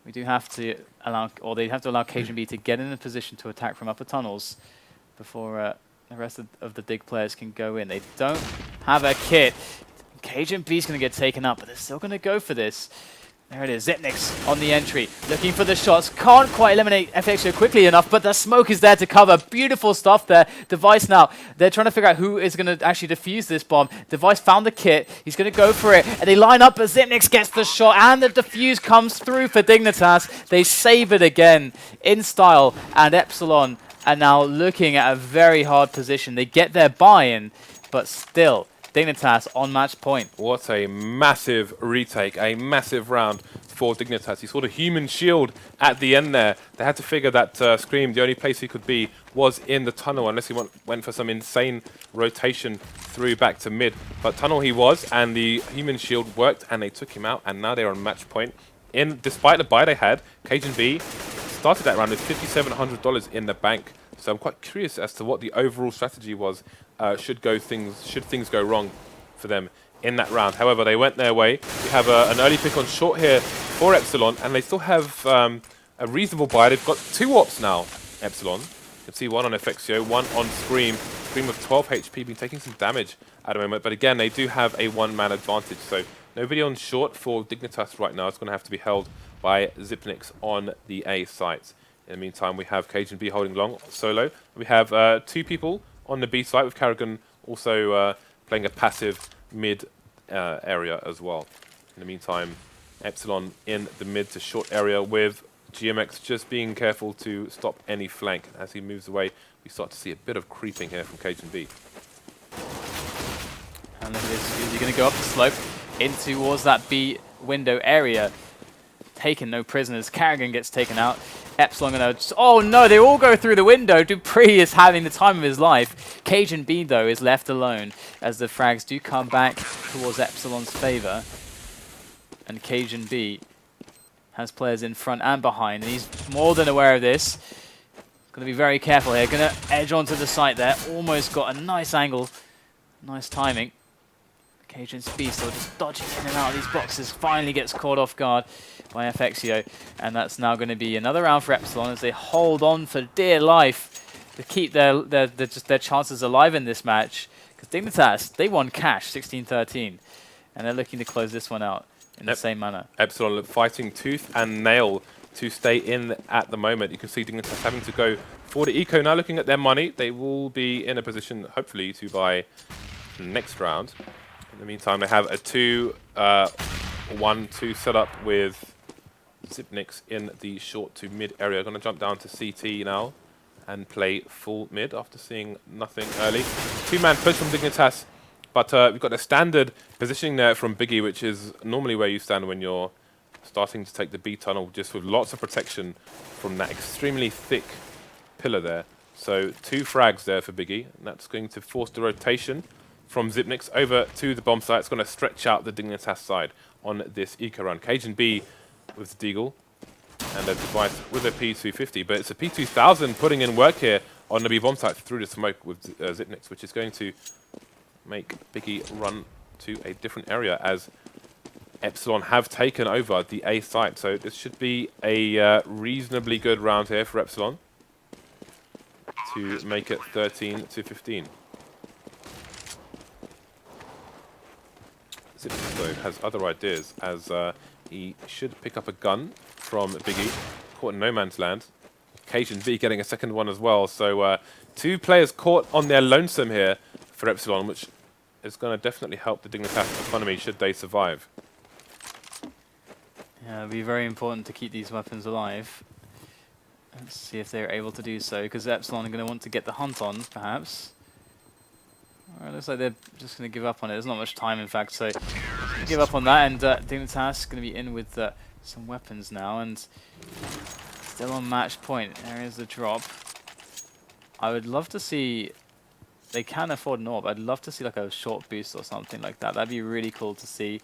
we do have to allow, or they have to allow Cajun B to get in a position to attack from upper tunnels before the rest of the Dig players can go in. They don't have a kit. Cajun B's going to get taken up, but they're still going to go for this. There it is, Zipnix on the entry, looking for the shots. Can't quite eliminate FXO quickly enough, but the smoke is there to cover. Beautiful stuff there. Device now, they're trying to figure out who is going to actually defuse this bomb. Device found the kit, he's going to go for it, and they line up, but Zipnix gets the shot, and the defuse comes through for Dignitas. They save it again in style, and Epsilon are now looking at a very hard position. They get their buy-in, but still, Dignitas on match point. What a massive retake, a massive round for Dignitas. He saw the human shield at the end there. They had to figure that Scream, the only place he could be was in the tunnel, unless he went for some insane rotation through back to mid. But tunnel he was, and the human shield worked, and they took him out, and now they're on match point. Despite the buy they had, Cajun B started that round with $5,700 in the bank. So I'm quite curious as to what the overall strategy was should things go wrong for them in that round. However, they went their way. We have an early pick on short here for Epsilon, and they still have a reasonable buy. They've got 2 ops now, Epsilon. You can see one on FXO, one on Scream. Scream with 12 HP, been taking some damage at the moment. But again, they do have a 1-man advantage. So nobody on short for Dignitas right now. It's going to have to be held by Zipnix on the A site. In the meantime, we have Cajun B holding long solo. We have 2 people on the B site, with Carrigan also playing a passive mid area as well. In the meantime, Epsilon in the mid to short area, with GMX just being careful to stop any flank. As he moves away, we start to see a bit of creeping here from Cajun B. And look at this, is he going to go up the slope in towards that B window area. Taken, no prisoners. Carrigan gets taken out. Epsilon gonna just, oh no, they all go through the window. Dupree is having the time of his life. Cajun B, though, is left alone as the frags do come back towards Epsilon's favor. And Cajun B has players in front and behind, and he's more than aware of this. Gonna be very careful here. Gonna edge onto the site there. Almost got a nice angle. Nice timing. Cajun Speed still just dodging in and out of these boxes. Finally gets caught off guard by FXio. And that's now going to be another round for Epsilon as they hold on for dear life to keep their chances alive in this match. Because Dignitas, they won cash 16-13. And they're looking to close this one out in the same manner. Epsilon look fighting tooth and nail to stay in at the moment. You can see Dignitas having to go for the eco. Now looking at their money, they will be in a position, hopefully, to buy next round. In the meantime, they have a 2-1-2 setup with Zipnix in the short to mid area. Going to jump down to CT now and play full mid after seeing nothing early. Two-man push from Dignitas, but we've got a standard positioning there from Biggie, which is normally where you stand when you're starting to take the B tunnel, just with lots of protection from that extremely thick pillar there. So 2 frags there for Biggie, and that's going to force the rotation from Zipnix over to the bomb site. It's going to stretch out the Dignitas side on this eco run. Cajun B with the Deagle and a device with a P250, but it's a P2000 putting in work here on the B bomb site through the smoke with Zipnix, which is going to make Biggie run to a different area as Epsilon have taken over the A site. So this should be a reasonably good round here for Epsilon to make it 13-15. Zipnix, though, has other ideas, as he should pick up a gun from Biggie, caught in no man's land. Cajun B getting a second one as well, so 2 players caught on their lonesome here for Epsilon, which is going to definitely help the Dignitas economy should they survive. Yeah, it'll be very important to keep these weapons alive. Let's see if they're able to do so, because Epsilon are going to want to get the hunt on, perhaps. Alright, looks like they're just going to give up on it. There's not much time, in fact, so give up on that. And Dignitas going to be in with some weapons now, and still on match point. There is the drop. I would love to see. They can afford an orb. I'd love to see like a short boost or something like that. That'd be really cool to see.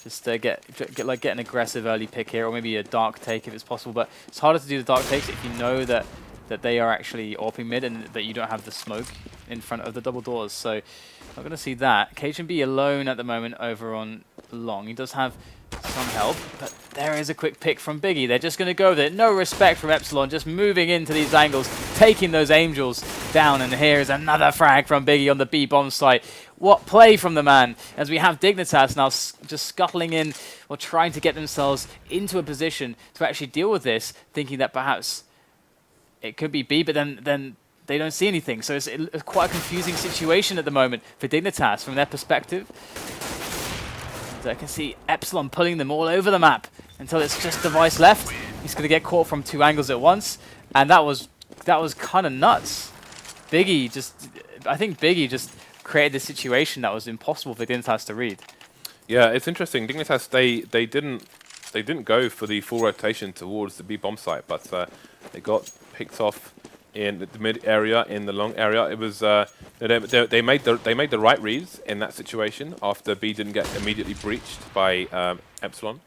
Just get an aggressive early pick here, or maybe a dark take if it's possible. But it's harder to do the dark takes if you know that they are actually AWPing mid and that you don't have the smoke in front of the double doors. So not going to see that. Cajun B alone at the moment over on long. He does have some help, but there is a quick pick from Biggie. They're just going to go with it. No respect from Epsilon, just moving into these angles, taking those angels down. And here is another frag from Biggie on the B bomb site. What play from the man, as we have Dignitas now just scuttling in or trying to get themselves into a position to actually deal with this, thinking that perhaps it could be B, but then they don't see anything. So it's quite a confusing situation at the moment for Dignitas from their perspective. And I can see Epsilon pulling them all over the map until it's just Device left. He's going to get caught from 2 angles at once, and that was kind of nuts. I think Biggie just created this situation that was impossible for Dignitas to read. Yeah, it's interesting. Dignitas, they didn't go for the full rotation towards the B bomb site, but they got picked off in the mid area, in the long area. It was they made the right reads in that situation after B didn't get immediately breached by Epsilon,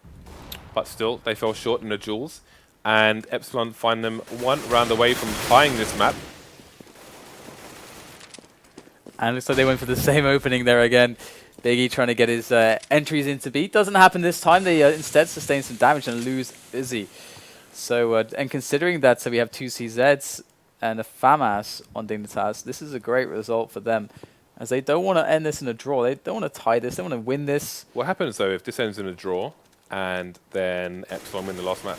but still they fell short in the duels, and Epsilon find them 1 round away from tying this map. And looks like they went for the same opening there again. Biggie trying to get his entries into B. Doesn't happen this time. They instead sustain some damage and lose Izzy. So, and considering that we have 2 CZs and a FAMAS on Dignitas, this is a great result for them, as they don't want to end this in a draw. They don't want to tie this. They want to win this. What happens, though, if this ends in a draw and then Epsilon win the last map?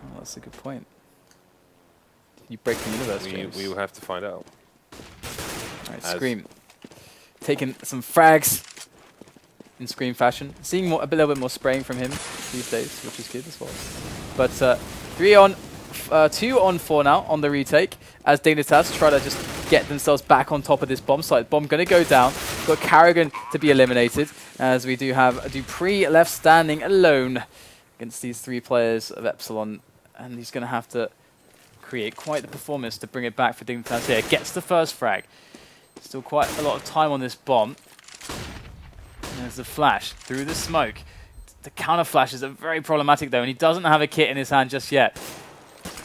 Oh, that's a good point. You break the universe, James. We will have to find out. All right, Scream. Taking some frags in Scream fashion. Seeing a little bit more spraying from him these days, which is good as well. But 2 on 4 now on the retake, as Dignitas try to just get themselves back on top of this bomb site. Bomb going to go down. Got Carrigan to be eliminated, as we do have Dupree left standing alone against these 3 players of Epsilon, and he's going to have to create quite the performance to bring it back for Dignitas here. Gets the first frag. Still quite a lot of time on this bomb. And there's the flash through the smoke. The counter flashes are very problematic though, and he doesn't have a kit in his hand just yet.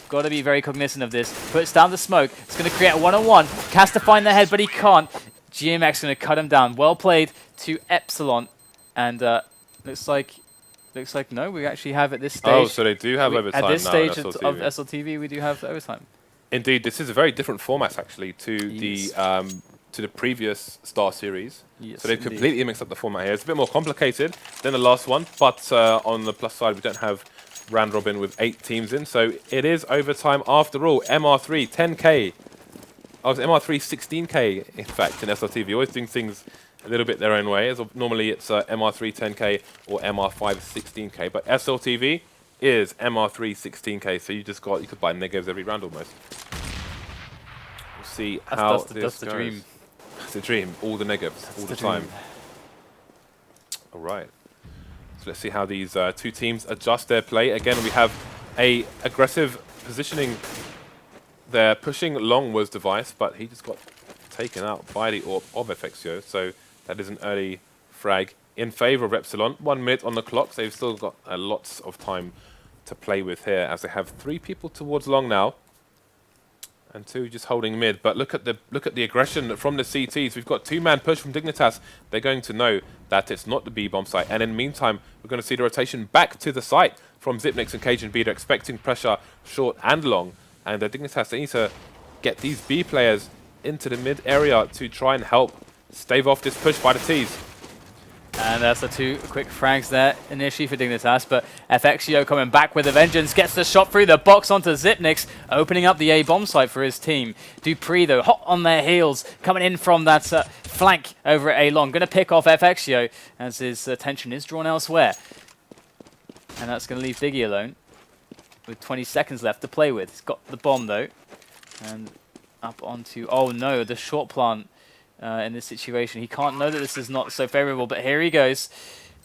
Got to be very cognizant of this. Puts down the smoke. It's going to create a one-on-one. Has to find the head, but he can't. GMX going to cut him down. Well played to Epsilon, and looks like no, we actually have at this stage. Oh, so they do have overtime at this now stage in of SLTV. SLTV. We do have overtime. Indeed, this is a very different format actually to the previous Star Series. Yes, so they've completely mixed up the format here. It's a bit more complicated than the last one, but on the plus side, we don't have round robin with 8 teams in, so it is overtime after all. MR3 10k. Oh, it's MR3 16k in fact in SLTV. Always doing things a little bit their own way. As of, normally it's MR3 10k or MR5 16k, but SLTV is MR3 16k. So you could buy negatives every round almost. We'll see how this that's the goes. dream. It's a dream. All the negatives, all the time. All right. So let's see how these 2 teams adjust their play. Again, we have a aggressive positioning there. Pushing long was Device, but he just got taken out by the AWP of FXio. So that is an early frag in favor of Epsilon. 1 minute on the clock. So they've still got lots of time to play with here, as they have 3 people towards long now, and 2 just holding mid. But look at the aggression from the CTs. We've got 2-man push from Dignitas. They're going to know that it's not the B bomb site, and in the meantime, we're going to see the rotation back to the site from Zipnix and Cajun B. They're expecting pressure short and long, and Dignitas, they need to get these B players into the mid area to try and help stave off this push by the Ts. And that's the 2 quick frags there initially for Dignitas, but FXio coming back with a vengeance, gets the shot through the box onto Zipnix, opening up the A bomb site for his team. Dupree though, hot on their heels, coming in from that flank over at A long, going to pick off FXio as his attention is drawn elsewhere. And that's going to leave Diggy alone with 20 seconds left to play with. He's got the bomb though, and up onto, oh no, the short plant. In this situation, he can't know that this is not so favorable, but here he goes,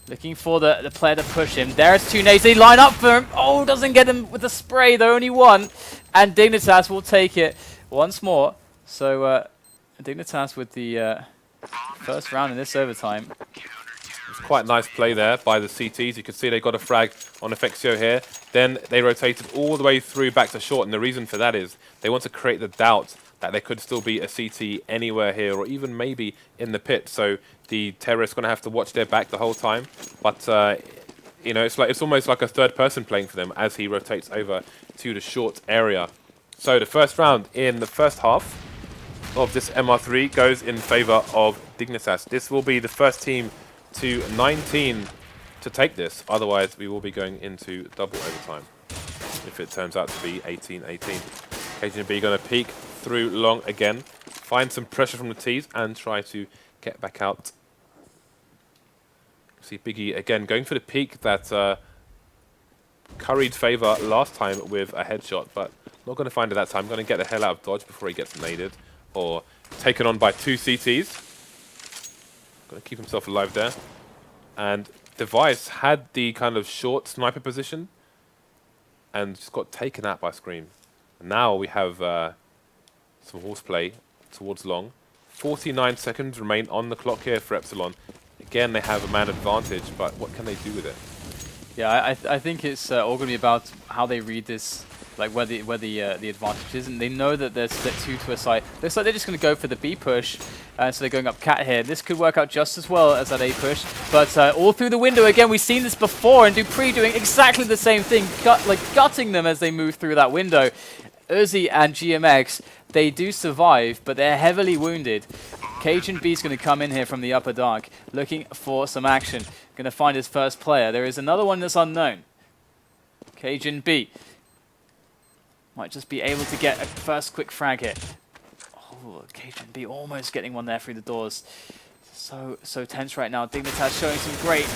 looking for the player to push him. There's 2 nades, they line up for him. Oh, doesn't get him with the spray though, only 1, and Dignitas will take it once more. So Dignitas with the first round in this overtime. It's quite a nice play there by the CTs. You can see they got a frag on FXio here. Then they rotated all the way through back to short, and the reason for that is they want to create the doubt that there could still be a CT anywhere here, or even maybe in the pit. So the terrorists going to have to watch their back the whole time. But you know, it's almost like a third person playing for them as he rotates over to the short area. So the first round in the first half of this MR3 goes in favor of Dignitas. This will be the first team to 19 to take this. Otherwise, we will be going into double overtime if it turns out to be 18-18. Cajun B going to peek through long again, find some pressure from the Ts and try to get back out. See Biggie again going for the peek that curried favor last time with a headshot, but not going to find it that time. Going to get the hell out of dodge before he gets naded or taken on by 2 CTs. Going to keep himself alive there. And Device had the kind of short sniper position and just got taken out by Scream. And now we have some horseplay towards long. 49 seconds remain on the clock here for Epsilon. Again, they have a man advantage, but what can they do with it? Yeah, I think it's all going to be about how they read this, like where the advantage is, and they know that they're split 2 to a side. Looks like they're just going to go for the B push, so they're going up cat here. This could work out just as well as that A push, but all through the window again. We've seen this before, and Dupree doing exactly the same thing, gutting them as they move through that window. Uzi and GMX, they do survive, but they're heavily wounded. Cajun B's going to come in here from the upper dark, looking for some action. Going to find his first player. There is another one that's unknown. Cajun B might just be able to get a first quick frag hit. Oh, Cajun B almost getting one there through the doors. So tense right now. Dignitas showing some great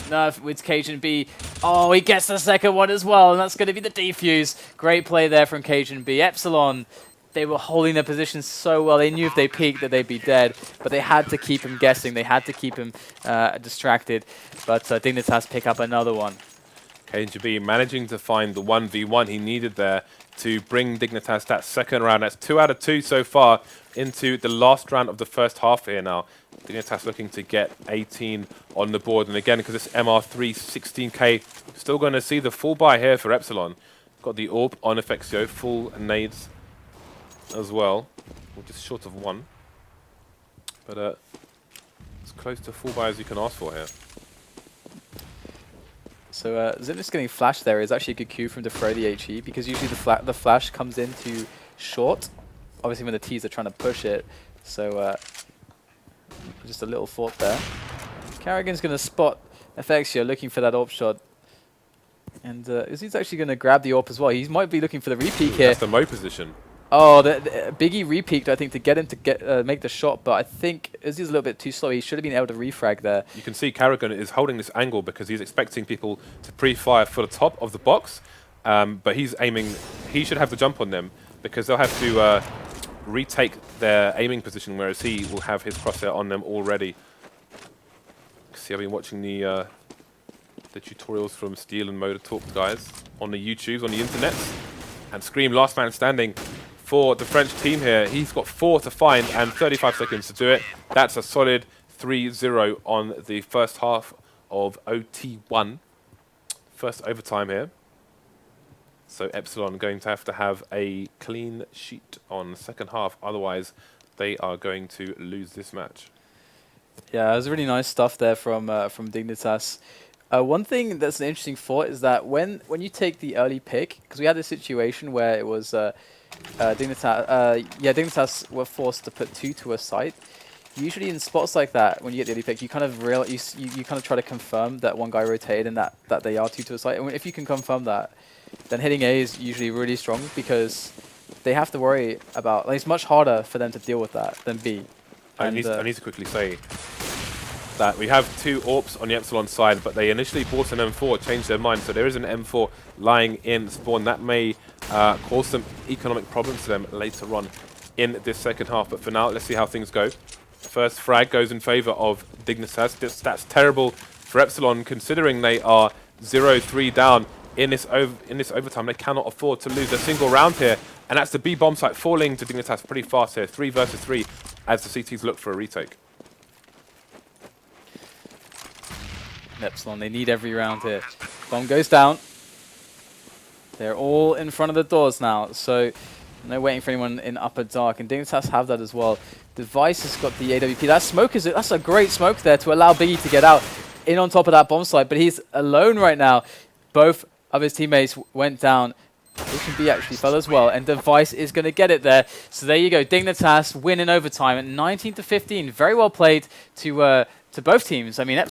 nerve with Cajun B. Oh, he gets the second one as well, and that's going to be the defuse. Great play there from Cajun B. Epsilon they were holding their position so well. They knew if they peeked that they'd be dead, but they had to keep him guessing. They had to keep him distracted. But Dignitas pick up another one. KGB managing to find the 1v1 he needed there to bring Dignitas that second round. That's 2 out of 2 so far into the last round of the first half here now. Dignitas looking to get 18 on the board. And again, because it's MR3 16k, still going to see the full buy here for Epsilon. Got the AWP on Effexio, full nades as well. We're just short of 1. But as close to full buy as you can ask for here. So Zenith's getting flashed there is actually a good cue from to throw the HE, because usually the flash comes into short, obviously when the T's are trying to push it. So just a little thought there. Carrigan's going to spot Effexio looking for that AWP shot. And he's actually going to grab the AWP as well. He might be looking for the repeat here. That's the Mo position. Oh, the Biggie repeaked, I think, to get him to make the shot, but I think Izzy's a little bit too slow. He should have been able to refrag there. You can see Carrigan is holding this angle because he's expecting people to pre-fire for the top of the box, but he's aiming. He should have the jump on them because they'll have to retake their aiming position, whereas he will have his crosshair on them already. See, I've been watching the tutorials from Steel and Motor Talk guys on the YouTubes, on the internet, and Scream last man standing for the French team here. He's got 4 to find and 35 seconds to do it. That's a solid 3-0 on the first half of OT1. First overtime here. So Epsilon going to have a clean sheet on the second half. Otherwise, they are going to lose this match. Yeah, it was really nice stuff there from Dignitas. One thing that's an interesting thought is that when you take the early pick, because we had this situation where it was Dignitas were forced to put 2 to a site. Usually in spots like that, when you get the early pick, you kind of you kind of try to confirm that one guy rotated and that they are 2 to a site. And if you can confirm that, then hitting A is usually really strong because they have to worry about. Like, it's much harder for them to deal with that than B. I need to quickly say that we have 2 AWPs on the Epsilon side, but they initially bought an M4, changed their mind, so there is an M4 lying in spawn. That may cause some economic problems to them later on in this second half, but for now, let's see how things go. First frag goes in favor of Dignitas. That's terrible for Epsilon, considering they are 0-3 down in this overtime. They cannot afford to lose a single round here, and that's the B bomb site falling to Dignitas pretty fast here. 3 versus 3 as the CTs look for a retake. Epsilon, they need every round here. Bomb goes down. They're all in front of the doors now, so no waiting for anyone in upper dark, and Dignitas have that as well. Device has got the AWP. That smoke that's a great smoke there to allow Biggie to get out in on top of that bomb site, but he's alone right now. Both of his teammates went down. B actually fell as well, and Device is going to get it there. So there you go, Dignitas win in overtime at 19-15. Very well played to both teams. I mean,